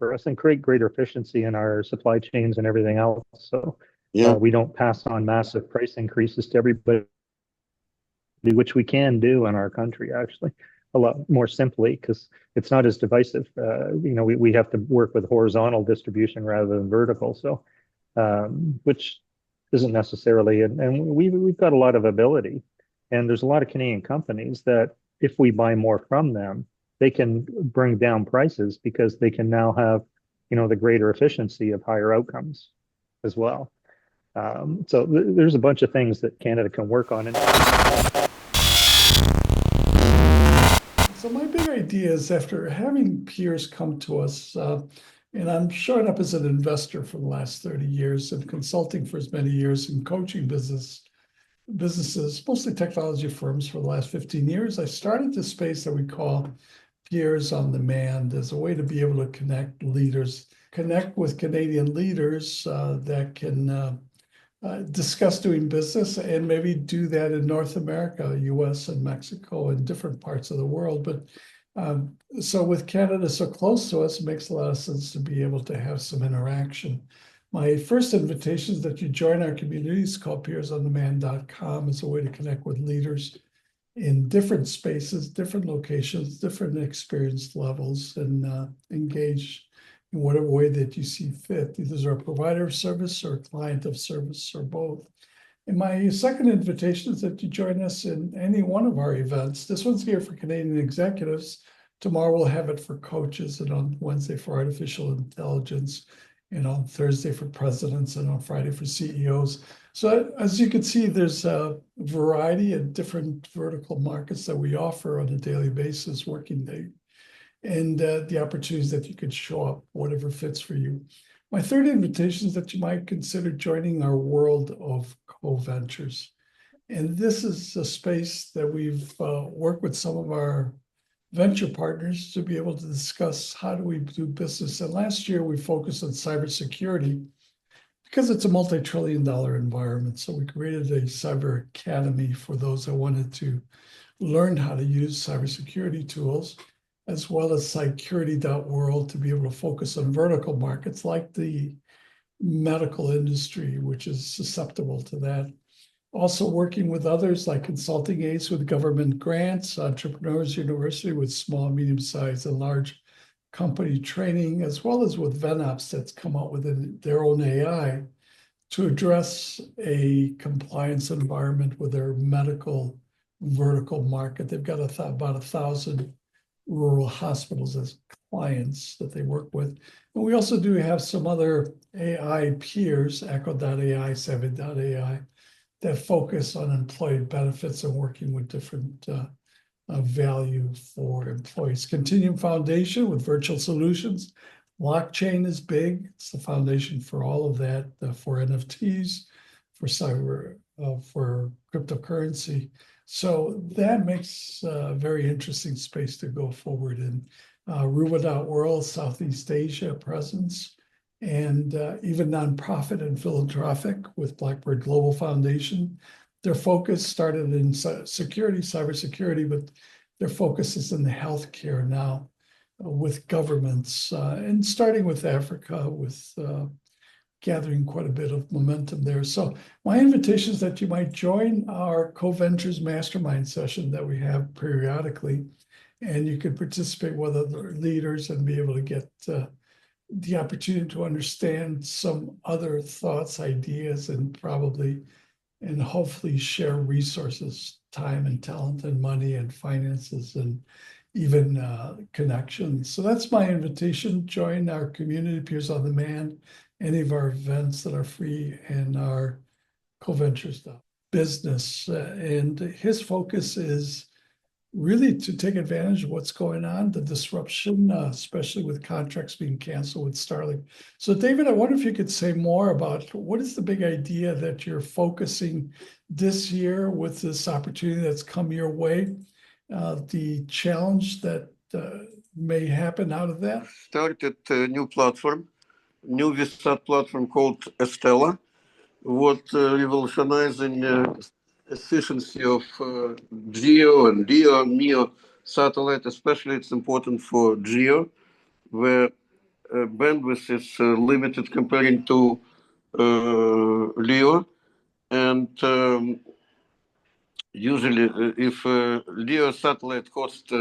for us and create greater efficiency in our supply chains and everything else. So Yeah. we don't pass on massive price increases to everybody, which we can do in our country actually a lot more simply because it's not as divisive. We have to work with horizontal distribution rather than vertical. So, which isn't necessarily, and we've got a lot of ability, and there's a lot of Canadian companies that if we buy more from them, they can bring down prices because they can now have, the greater efficiency of higher outcomes as well. So there's a bunch of things that Canada can work on. And so my big idea is after having peers come to us, and I'm showing up as an investor for the last 30 years and consulting for as many years and coaching businesses, mostly technology firms for the last 15 years, I started this space that we call peers on demand as a way to be able to connect with Canadian leaders that can discuss doing business and maybe do that in North America, US and Mexico and different parts of the world. But so with Canada so close to us, it makes a lot of sense to be able to have some interaction. My first invitation is that you join our community. It's called peersondemand.com. It's a way to connect with leaders in different spaces, different locations, different experience levels, and engage in whatever way that you see fit, either a provider of service or a client of service or both. And my second invitation is that you join us in any one of our events. This one's here for Canadian executives. Tomorrow we'll have it for coaches, and on Wednesday for artificial intelligence, and on Thursday for presidents, and on Friday for CEOs. So as you can see, there's a variety of different vertical markets that we offer on a daily basis, working day, and the opportunities that you could show up, whatever fits for you. My third invitation is that you might consider joining our world of CoVentures. And this is a space that we've worked with some of our venture partners to be able to discuss how do we do business. And last year we focused on cybersecurity because it's a multi-trillion-dollar environment. So we created a cyber academy for those that wanted to learn how to use cybersecurity tools, as well as security.world to be able to focus on vertical markets like the medical industry, which is susceptible to that. Also working with others like consulting aids with government grants, Entrepreneurs University with small, medium-sized, and large company training, as well as with VenOps that's come out with their own AI to address a compliance environment with their medical vertical market. They've got about 1,000 rural hospitals as clients that they work with. And we also do have some other AI peers, Echo.ai, Savvy.ai, that focus on employee benefits and working with different value for employees. Continuum Foundation with virtual solutions. Blockchain is big. It's the foundation for all of that, for NFTs, for cyber, for cryptocurrency. So that makes a very interesting space to go forward in. Ruba.world, Southeast Asia presence, and even nonprofit and philanthropic with Blackbird Global Foundation. Their focus started in cybersecurity, but their focus is in the healthcare now with governments, and starting with Africa, with gathering quite a bit of momentum there. So my invitation is that you might join our CoVentures Mastermind session that we have periodically, and you could participate with other leaders and be able to get the opportunity to understand some other thoughts, ideas, and hopefully share resources, time and talent and money and finances and even connections. So that's my invitation. Join our community, Peers on Demand, any of our events that are free, and our CoVentures business. And his focus is really to take advantage of what's going on, the disruption, especially with contracts being canceled with Starlink. So David, I wonder if you could say more about what is the big idea that you're focusing this year with this opportunity that's come your way, the challenge that may happen out of that? Started a new platform, new VSAT platform called Estella, revolutionizing efficiency of GEO and LEO, MEO satellite. Especially it's important for GEO, where bandwidth is limited comparing to LEO. And usually, if LEO satellite costs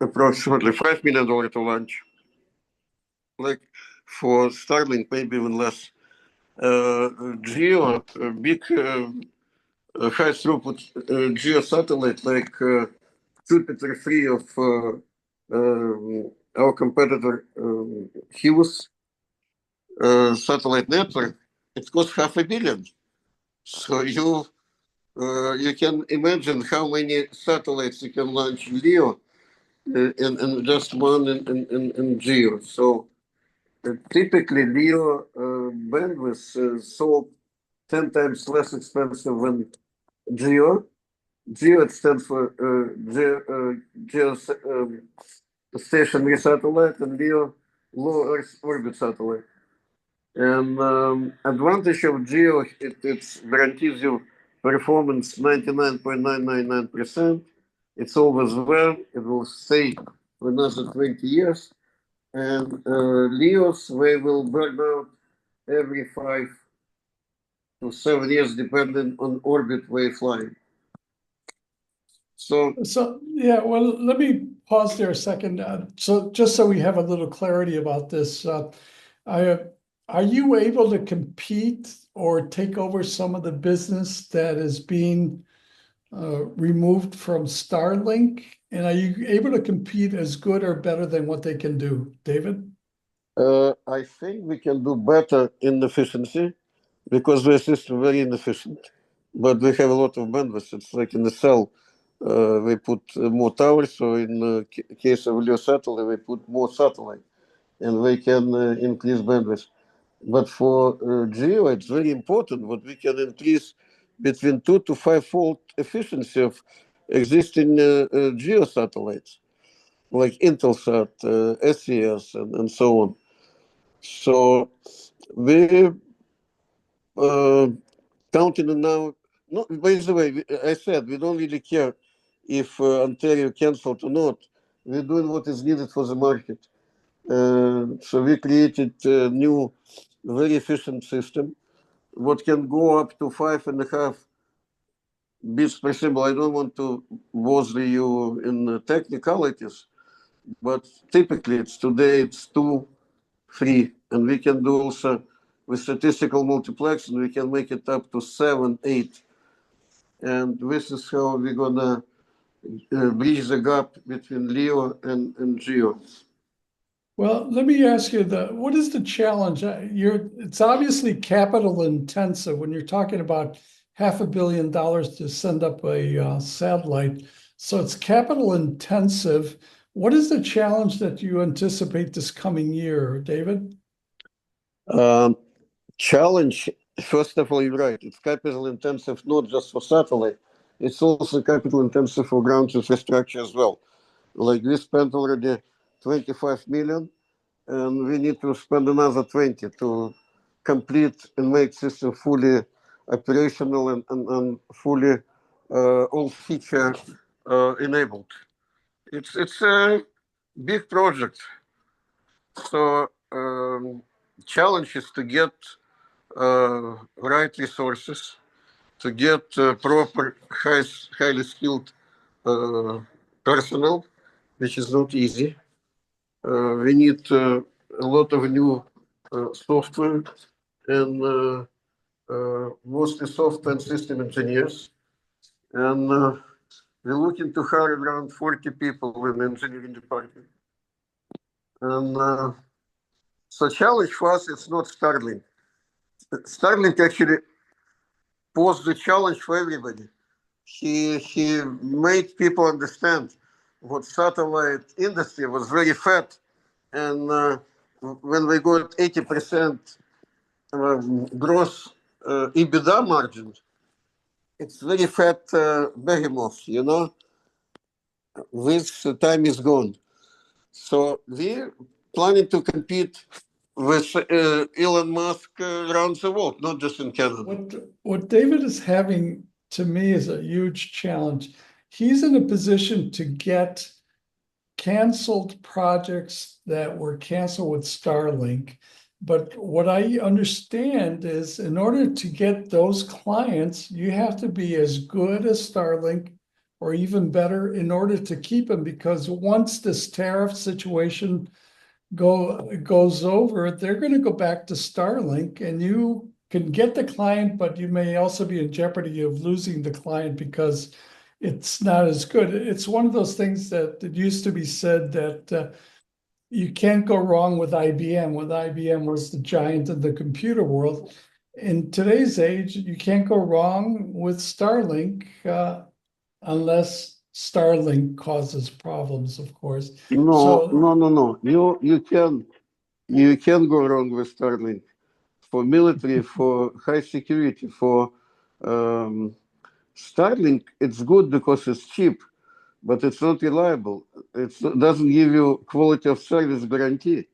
approximately $5 million to launch, like for Starlink, maybe even less. Geo, big high throughput geo satellite like Jupiter 3 of our competitor Hughes satellite network, it costs $500 million. So you can imagine how many satellites you can launch in LEO and just one in GEO. So typically LEO bandwidth is sold 10 times less expensive than GEO. GEO it stands for geostationary satellite, and LEO low Earth orbit satellite. And advantage of GEO, it guarantees you performance 99.999%. It's always there. It will stay for another 20 years. And LEOs, they will burn out every 5 to 7 years, depending on orbit they fly. So yeah, well, let me pause there a second. So just so we have a little clarity about this, are you able to compete or take over some of the business that is being removed from Starlink? And are you able to compete as good or better than what they can do, David? I think we can do better in efficiency because the system very inefficient, but we have a lot of bandwidth. It's like in the cell, we put more towers. So in case of LEO satellite, we put more satellite, and we can increase bandwidth. But for GEO, it's very important. But we can increase between 2 to 5-fold efficiency of existing GEO satellites, like Intelsat, SES, and so on. So we counting on now. No, by the way, I said we don't really care if Ontario canceled or not. We're doing what is needed for the market. So we created a new, very efficient system. What can go up to 5.5 bits per symbol. I don't want to bother you in technicalities, but typically it's 2, 3, and we can do also with statistical multiplexing, we can make it up to 7, 8. And this is how we're gonna bridge the gap between LEO and GEO. Well, let me ask you what is the challenge? It's obviously capital intensive when you're talking about $500 million to send up a satellite. So it's capital intensive. What is the challenge that you anticipate this coming year, David? Challenge, first of all, you're right. It's capital intensive not just for satellite. It's also capital intensive for ground infrastructure as well. Like we spent already 25 million, and we need to spend another 20 to complete and make system fully operational and fully all feature enabled. It's a big project. So challenge is to get right resources, to get proper highly skilled personnel, which is not easy. We need a lot of new software and mostly software and system engineers. And we're looking to hire around 40 people in the engineering department. And so challenge for us, it's not Starlink. Starlink actually posed the challenge for everybody. He made people understand what satellite industry was very fat, and when we got 80% gross EBITDA margin, it's very fat behemoth, you know. This time is gone. So we're planning to compete with Elon Musk around the world, not just in Canada. What David is having, to me, is a huge challenge. He's in a position to get canceled projects that were canceled with Starlink. But what I understand is in order to get those clients, you have to be as good as Starlink or even better in order to keep them, because once this tariff situation goes over, they're going to go back to Starlink, and you can get the client, but you may also be in jeopardy of losing the client because it's not as good. It's one of those things that it used to be said that you can't go wrong with IBM. With IBM was the giant of the computer world. In today's age, you can't go wrong with Starlink unless Starlink causes problems, of course. No. You can go wrong with Starlink for military, for high security, for Starlink. It's good because it's cheap, but it's not reliable. It doesn't give you quality of service guarantee,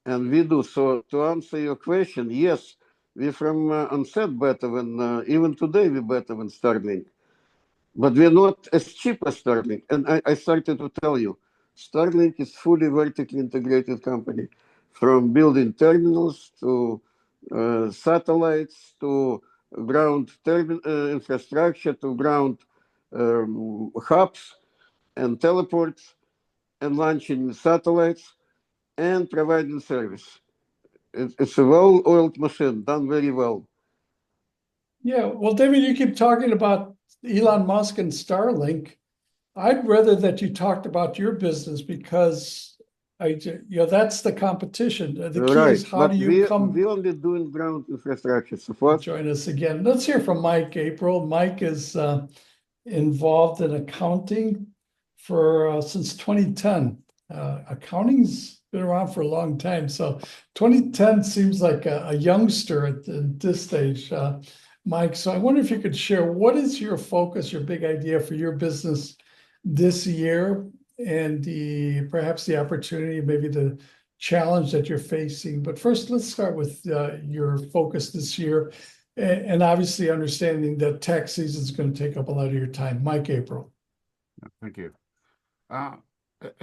and we do. So to answer your question, yes, we from onset better than even today we better than Starlink. But we're not as cheap as Starlink. And I started to tell you, Starlink is fully vertically integrated company, from building terminals to satellites to ground infrastructure to ground hubs and teleports and launching satellites and providing service. It's a well-oiled machine, done very well. Yeah, well, David, you keep talking about Elon Musk and Starlink. I'd rather that you talked about your business because that's the competition. The key Right, is how but do you come we only doing ground infrastructure. So first, join us again? Let's hear from Mike April. Mike is involved in accounting for since 2010. Accounting's been around for a long time, so 2010 seems like a youngster at this stage, Mike. So I wonder if you could share what is your focus, your big idea for your business this year, and perhaps the opportunity, maybe the challenge that you're facing. But first, let's start with your focus this year, and obviously understanding that tax season is going to take up a lot of your time. Mike April. Thank you. I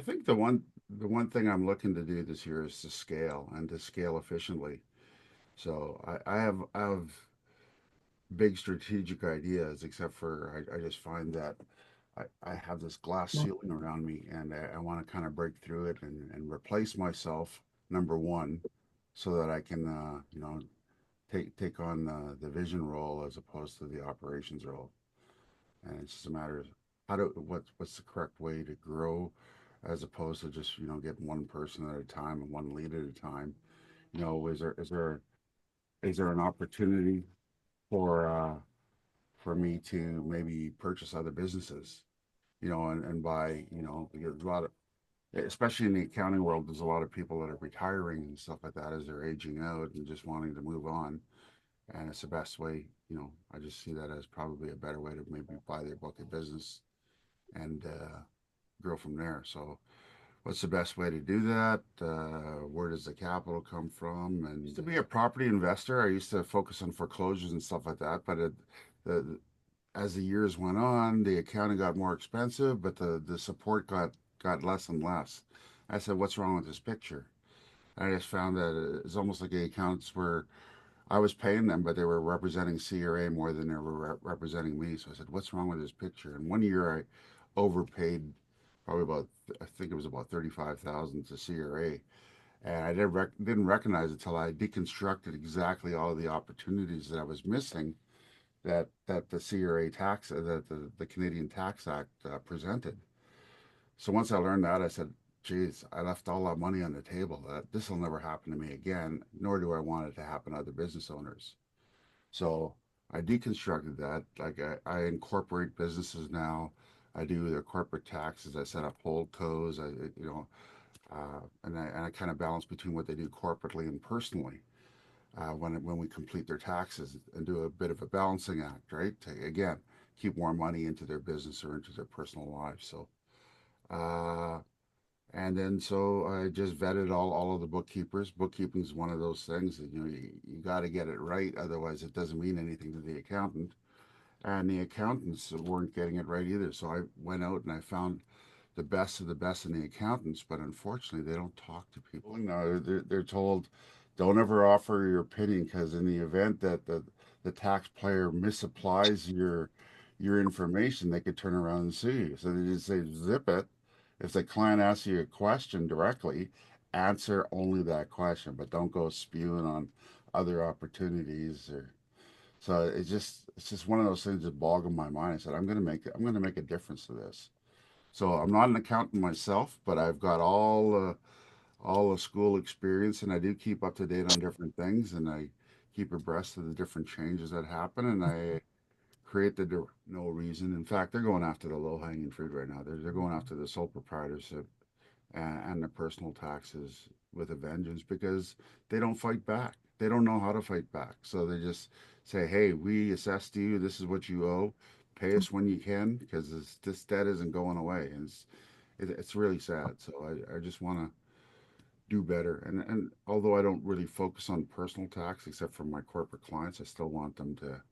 think the one thing I'm looking to do this year is to scale and to scale efficiently. So I have big strategic ideas, except for I just find that I have this glass ceiling around me, and I want to kind of break through it and replace myself, number one, so that I can take on the vision role as opposed to the operations role. And it's just a matter of what's the correct way to grow, as opposed to just getting one person at a time and one lead at a time. Is there an opportunity for me to maybe purchase other businesses, and buy, there's a lot of, especially in the accounting world, there's a lot of people that are retiring and stuff like that as they're aging out and just wanting to move on. And it's the best way, I just see that as probably a better way to maybe buy their book of business and grow from there. So what's the best way to do that? Where does the capital come from? And to be a property investor, I used to focus on foreclosures and stuff like that. But the as the years went on, the accounting got more expensive, but the support got less and less. I said, "What's wrong with this picture?" And I just found that it's almost like the accountants were. I was paying them, but they were representing CRA more than they were representing me. So I said, "What's wrong with this picture?" And one year I overpaid probably about, I think it was about 35,000 to CRA, and I didn't recognize it until I deconstructed exactly all of the opportunities that I was missing, that the CRA tax, that the Canadian Tax Act presented. So once I learned that, I said, geez, I left all that money on the table. This will never happen to me again, nor do I want it to happen to other business owners. So I deconstructed that. Like I incorporate businesses now. I do their corporate taxes. I set up holdcos. And I kind of balance between what they do corporately and personally when we complete their taxes, and do a bit of a balancing act, right? To, again, keep more money into their business or into their personal lives. So uh, and then so I just vetted all of the bookkeepers. Bookkeeping is one of those things that you got to get it right, otherwise it doesn't mean anything to the accountant. And the accountants weren't getting it right either. So I went out and I found the best of the best in the accountants, but unfortunately they don't talk to people. You know, they're told, don't ever offer your opinion, because in the event that the taxpayer misapplies your information, they could turn around and sue you. So they just say, zip it. If the client asks you a question directly, answer only that question, but don't go spewing on other opportunities. Or so it's just one of those things that boggle my mind. I said, I'm gonna make a difference to this. So I'm not an accountant myself, but I've got all the school experience, and I do keep up to date on different things, and I keep abreast of the different changes that happen, and I create the no reason. In fact, they're going after the low hanging fruit right now. They're going after the sole proprietorship and the personal taxes with a vengeance, because they don't fight back. They don't know how to fight back. So they just say, hey, we assessed you. This is what you owe. Pay us when you can, because this debt isn't going away. And it's really sad. So I just want to do better. And although I don't really focus on personal tax, except for my corporate clients, I still want them to,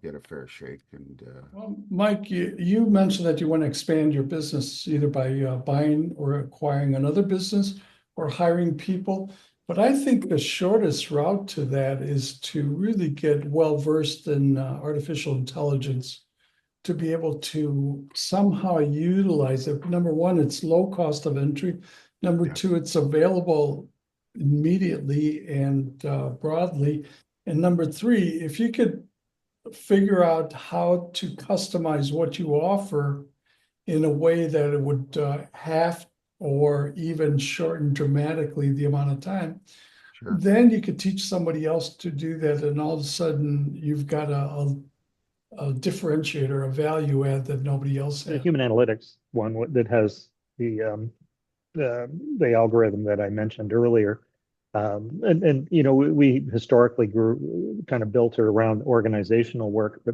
get a fair shake. And Well, Mike, you mentioned that you want to expand your business either by buying or acquiring another business or hiring people. But I think the shortest route to that is to really get well versed in artificial intelligence to be able to somehow utilize it. Number one, it's low cost of entry. Number yeah, two, it's available immediately and broadly. And number three, if you could figure out how to customize what you offer in a way that it would half or even shorten dramatically the amount of time, sure. then you could teach somebody else to do that, and all of a sudden you've got a differentiator, a value add that nobody else The has. human analytics one that has the algorithm that I mentioned earlier. And we historically grew kind of built it around organizational work, but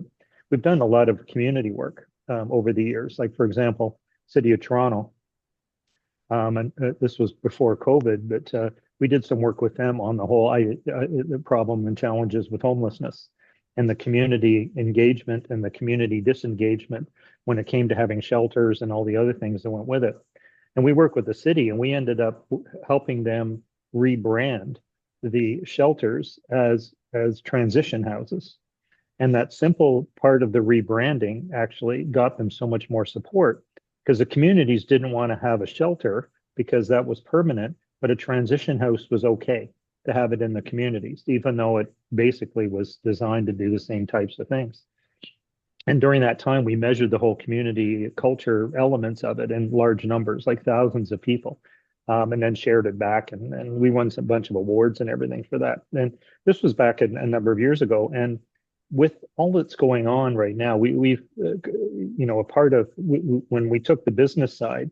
we've done a lot of community work over the years. Like, for example, City of Toronto, and this was before COVID, but we did some work with them on the whole the problem and challenges with homelessness and the community engagement and the community disengagement when it came to having shelters and all the other things that went with it. And we worked with the city, and we ended up helping them rebrand the shelters as transition houses. And that simple part of the rebranding actually got them so much more support, because the communities didn't want to have a shelter because that was permanent, but a transition house was okay to have it in the communities, even though it basically was designed to do the same types of things. And during that time, we measured the whole community culture elements of it in large numbers, like thousands of people, and then shared it back. And we won a bunch of awards and everything for that. And this was back a number of years ago. And with all that's going on right now, we've, a part of when we took the business side,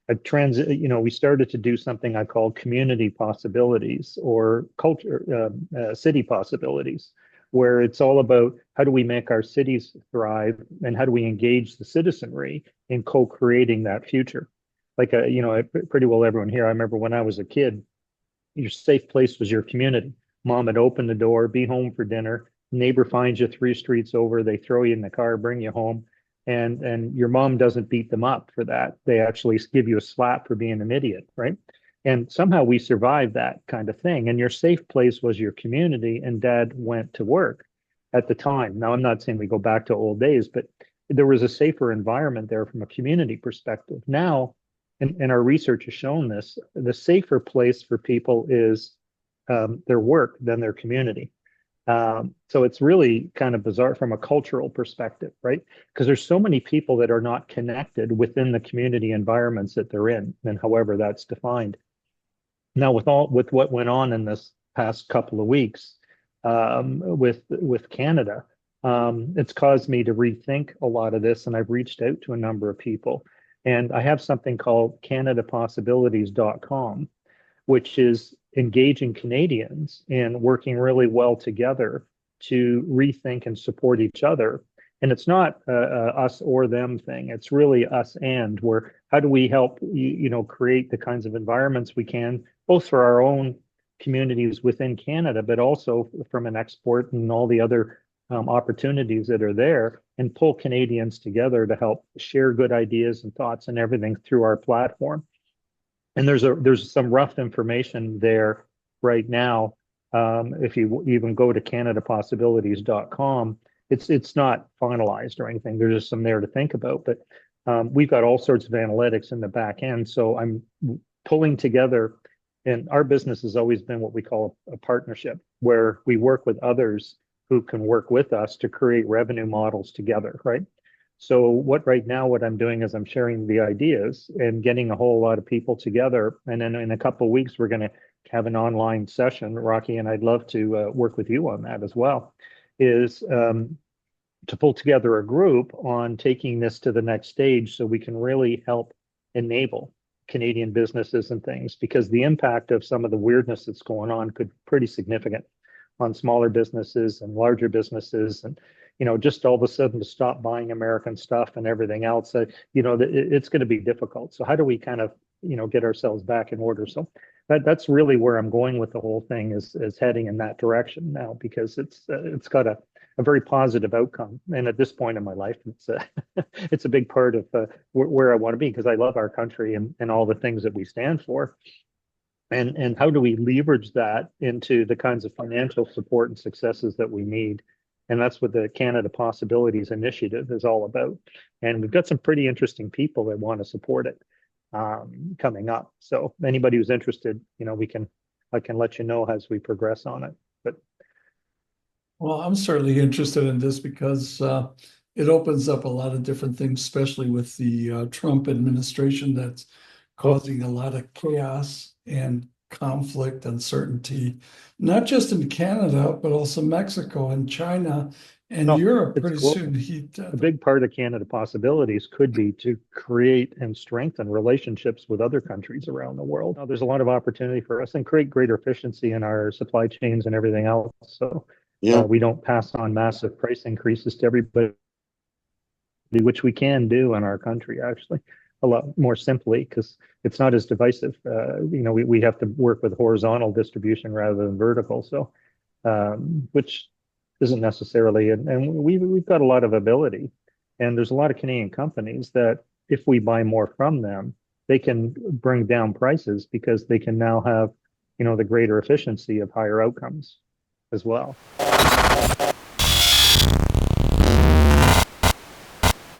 we started to do something I call community possibilities or culture, city possibilities, where it's all about how do we make our cities thrive and how do we engage the citizenry in co-creating that future. Like, pretty well everyone here, I remember when I was a kid, your safe place was your community. Mom would open the door, be home for dinner, neighbor finds you 3 streets over, they throw you in the car, bring you home. And your mom doesn't beat them up for that. They actually give you a slap for being an idiot, right? And somehow we survived that kind of thing. And your safe place was your community, and dad went to work at the time. Now, I'm not saying we go back to old days, but there was a safer environment there from a community perspective. Now, and our research has shown this, the safer place for people is their work than their community. So it's really kind of bizarre from a cultural perspective, right? Because there's so many people that are not connected within the community environments that they're in, and however that's defined. Now, with what went on in this past couple of weeks with Canada, it's caused me to rethink a lot of this, and I've reached out to a number of people. And I have something called CanadaPossibilities.com, which is engaging Canadians in working really well together to rethink and support each other. And it's not us or them thing. It's really us and where how do we help create the kinds of environments we can, both for our own communities within Canada, but also from an export and all the other opportunities that are there. and pull Canadians together to help share good ideas and thoughts and everything through our platform. And there's some rough information there right now. If you even go to CanadaPossibilities.com, it's not finalized or anything. There's just some there to think about, but we've got all sorts of analytics in the back end. So I'm pulling together, and our business has always been what we call a partnership, where we work with others who can work with us to create revenue models together, right? So what I'm doing is I'm sharing the ideas and getting a whole lot of people together. And then in a couple of weeks, we're going to have an online session, Rocky, and I'd love to work with you on that as well, is to pull together a group on taking this to the next stage so we can really help enable Canadian businesses and things, because the impact of some of the weirdness that's going on could be pretty significant on smaller businesses and larger businesses. And just all of a sudden to stop buying American stuff and everything else, it's going to be difficult. So how do we kind of, get ourselves back in order? So that's really where I'm going with the whole thing, is heading in that direction now, because it's got a very positive outcome. And at this point in my life, it's a big part of where I want to be, because I love our country and all the things that we stand for. And how do we leverage that into the kinds of financial support and successes that we need? And that's what the Canada Possibilities Initiative is all about. And we've got some pretty interesting people that want to support it coming up. So anybody who's interested, I can let you know as we progress on it. But Well, I'm certainly interested in this because it opens up a lot of different things, especially with the Trump administration that's causing a lot of chaos and conflict, uncertainty, not just in Canada, but also Mexico and China and Europe pretty soon. A big part of Canada Possibilities could be to create and strengthen relationships with other countries around the world. Now, there's a lot of opportunity for us and create greater efficiency in our supply chains and everything else. So we don't pass on massive price increases to everybody, which we can do in our country, actually, a lot more simply, because it's not as divisive. We have to work with horizontal distribution rather than vertical. So, which isn't necessarily, and we've got a lot of ability, and there's a lot of Canadian companies that if we buy more from them, they can bring down prices because they can now have, the greater efficiency of higher outcomes as well.